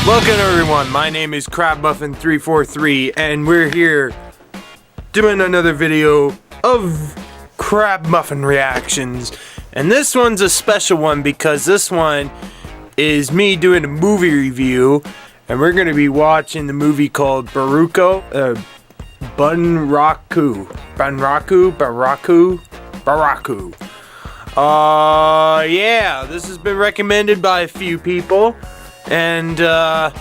Welcome everyone, my name is crabmuffin343 and we're here doing another video of crab muffin reactions. And this one's a special one because this one is me doing a movie review, and we're going to be watching the movie called Bunraku. Yeah, this has been recommended by a few people, and I'm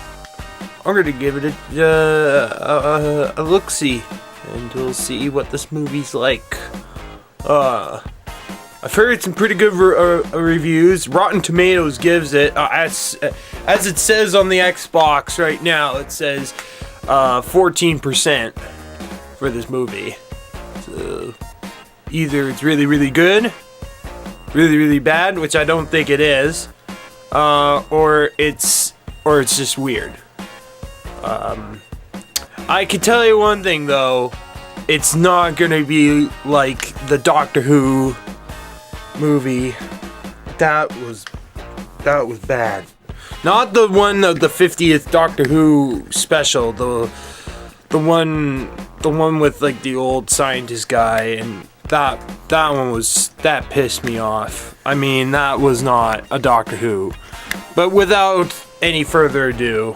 going to give it a look-see, and we'll see what this movie's like. I've heard some pretty good reviews. Rotten Tomatoes gives it, as it says on the Xbox right now, it says 14% for this movie. So either it's really, really good, really, really bad, which I don't think it is, or it's just weird. I can tell you one thing though, it's not gonna be like the Doctor Who movie. That was bad. Not the one of the 50th Doctor Who special, the one with like the old scientist guy, and that pissed me off. I mean, that was not a Doctor Who. But without any further ado,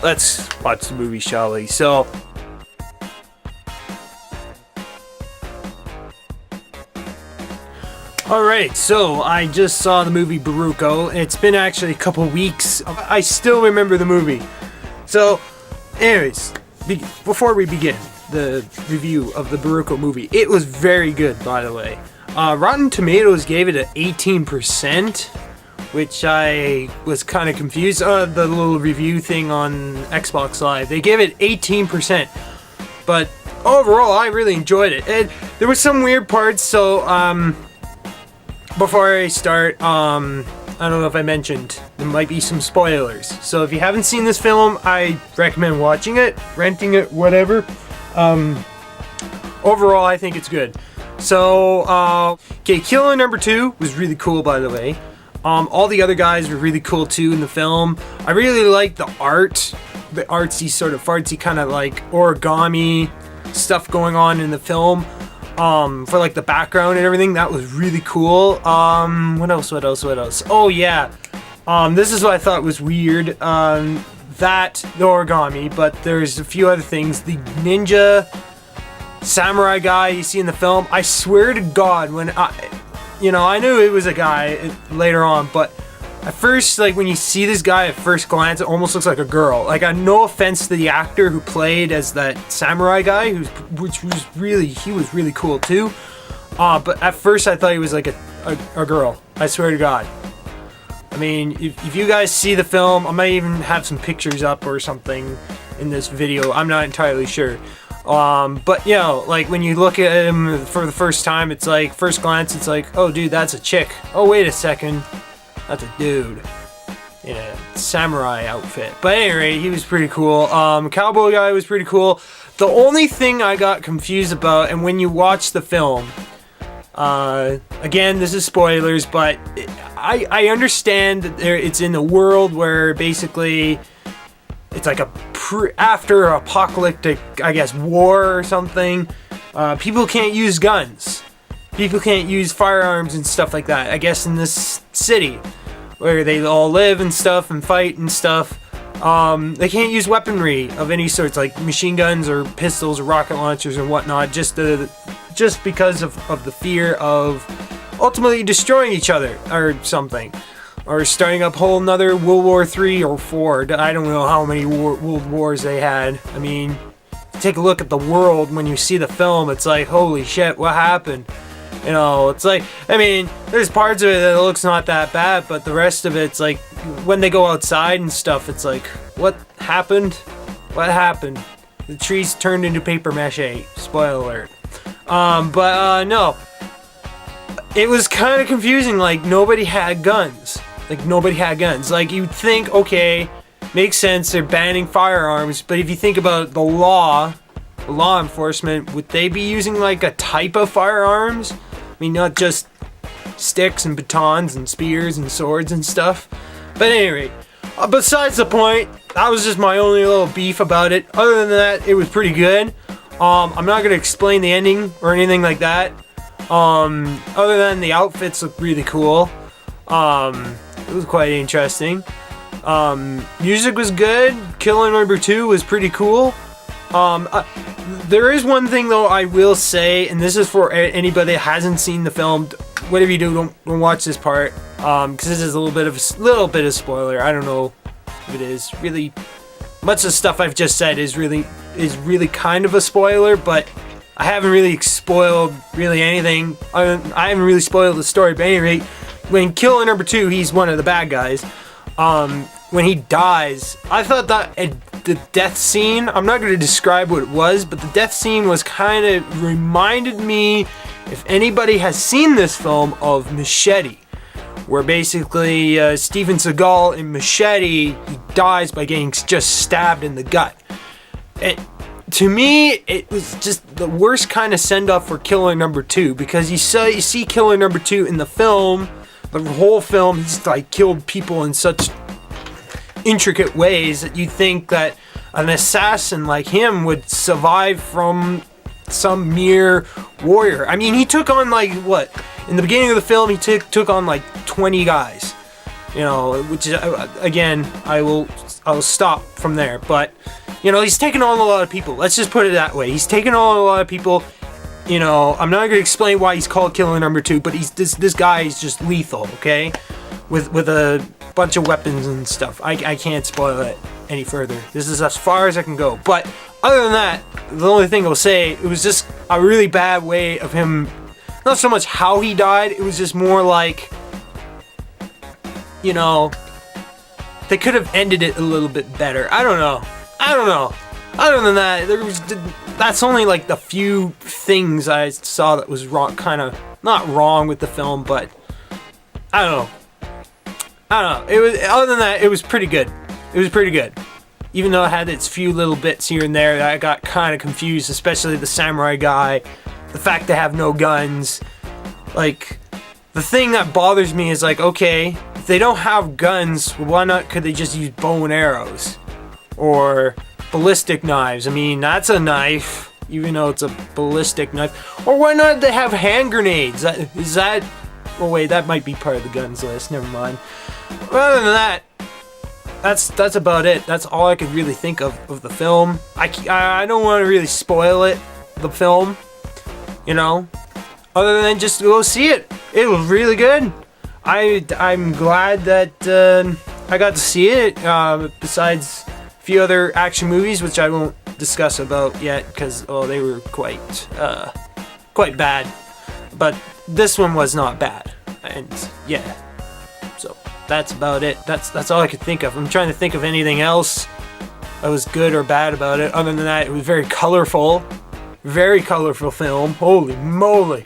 let's watch the movie, shall we? So alright, so I just saw the movie Bunraku. It's been actually a couple weeks. I still remember the movie. So, anyways, before we begin the review of the Bunraku movie, it was very good, by the way. Rotten Tomatoes gave it an 18%, which I was kind of confused. The little review thing on Xbox Live, they gave it 18%. But overall, I really enjoyed it. And there were some weird parts, so, before I start, I don't know if I mentioned, there might be some spoilers. So if you haven't seen this film, I recommend watching it, renting it, whatever. Overall, I think it's good. So, okay, killer number 2 was really cool, by the way. All the other guys were really cool too in the film. I really liked the art, the artsy, sort of fartsy kind of like origami stuff going on in the film. For like the background and everything, that was really cool. What else? Oh yeah, this is what I thought was weird. The origami, but there's a few other things. The ninja samurai guy you see in the film, I swear to God, when I knew it was a guy later on, but at first, like, when you see this guy at first glance, it almost looks like a girl. Like, no offense to the actor who played as that samurai guy, he was really cool too. But at first I thought he was like a girl. I swear to God. I mean, if you guys see the film, I might even have some pictures up or something in this video. I'm not entirely sure. But you know, like when you look at him for the first time, it's like, first glance, it's like, oh dude, that's a chick. Oh wait a second. That's a dude in a samurai outfit. But anyway, he was pretty cool. Cowboy guy was pretty cool. The only thing I got confused about, and when you watch the film, again, this is spoilers, but I understand that it's in a world where basically it's like a after apocalyptic, I guess, war or something. People can't use guns. People can't use firearms and stuff like that, I guess, in this city where they all live and stuff and fight and stuff. They can't use weaponry of any sorts, like machine guns or pistols or rocket launchers and whatnot, just because of the fear of ultimately destroying each other or something, or starting up whole another World War III or IV. I don't know how many world wars they had. I mean, take a look at the world when you see the film, it's like, holy shit, what happened? You know, it's like, I mean, there's parts of it that looks not that bad, but the rest of it's like, when they go outside and stuff, it's like, what happened? What happened? The trees turned into paper mache. Spoiler alert. No. It was kind of confusing, like, nobody had guns. Like, you'd think, okay, makes sense, they're banning firearms, but if you think about the law enforcement, would they be using, like, a type of firearms? I mean, not just sticks and batons and spears and swords and stuff. But anyway, besides the point, that was just my only little beef about it. Other than that, it was pretty good. I'm not gonna explain the ending or anything like that. Other than the outfits look really cool. It was quite interesting. Music was good. Killer number 2 was pretty cool. There is one thing though I will say, and this is for anybody that hasn't seen the film. Whatever you do, don't watch this part, because this is a little bit of spoiler. I don't know if it is really. Much of the stuff I've just said is really kind of a spoiler, but I haven't really spoiled really anything. I haven't really spoiled the story, but at any rate, when Killer number 2, he's one of the bad guys. When he dies, I thought that the death scene, I'm not going to describe what it was, but the death scene was kind of reminded me, if anybody has seen this film, of Machete, where basically Steven Seagal in Machete, he dies by getting just stabbed in the gut. To me, it was just the worst kind of send-off for Killer number 2, because you see Killer number 2 in the film, the whole film, he's like killed people in such intricate ways that you'd think that an assassin like him would survive from some mere warrior. I mean, he took on like what? In the beginning of the film, he took on like 20 guys. You know, which is again, I'll stop from there. But you know, he's taken on a lot of people. Let's just put it that way. He's taken on a lot of people. You know, I'm not gonna explain why he's called Killer number 2, but this guy is just lethal. Okay, with a bunch of weapons and stuff. I can't spoil it any further. This is as far as I can go. But other than that, the only thing I'll say, it was just a really bad way of him. Not so much how he died. It was just more like, you know, they could have ended it a little bit better. I don't know. Other than that, that's only like the few things I saw that was wrong, kind of not wrong with the film, but I don't know. It was, other than that, it was pretty good. It was pretty good. Even though it had its few little bits here and there that I got kind of confused, especially the samurai guy, the fact they have no guns. Like, the thing that bothers me is like, okay, if they don't have guns, why not could they just use bow and arrows? Or ballistic knives. I mean, that's a knife, even though it's a ballistic knife. Or why not they have hand grenades? Oh wait, that might be part of the guns list, never mind. Other than that, that's about it. That's all I could really think of the film. I don't want to really spoil it, the film, you know, other than just go see it. It was really good. I'm glad that I got to see it, besides a few other action movies, which I won't discuss about yet, because they were quite bad, but this one was not bad, and yeah, so that's about it. That's all I could think of. I'm trying to think of anything else that was good or bad about it. Other than that, it was very colorful film. Holy moly,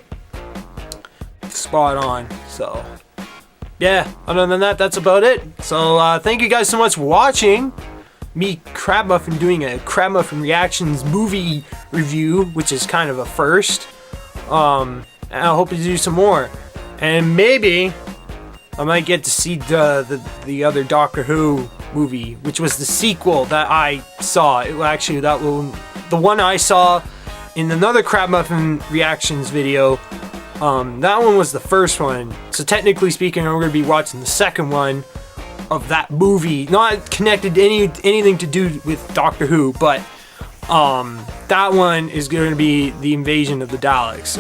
spot on. So yeah, other than that, that's about it. So thank you guys so much for watching me, Crabmuffin, doing a Crabmuffin Reactions movie review, which is kind of a first. And I hope to do some more, and maybe I might get to see the other Doctor Who movie, which was the sequel that I saw. The one I saw in another Crabmuffin Reactions video. That one was the first one. So technically speaking, I'm going to be watching the second one of that movie, not connected to anything to do with Doctor Who, but that one is going to be the invasion of the Daleks,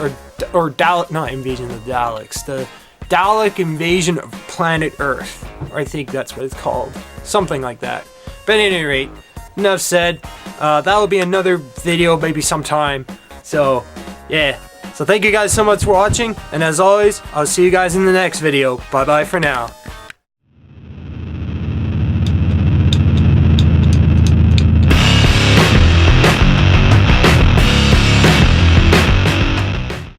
not invasion of the Daleks, the Dalek invasion of planet Earth, or I think that's what it's called, something like that. But at any rate, enough said. That'll be another video maybe sometime. So yeah, so thank you guys so much for watching, and as always, I'll see you guys in the next video. Bye bye for now.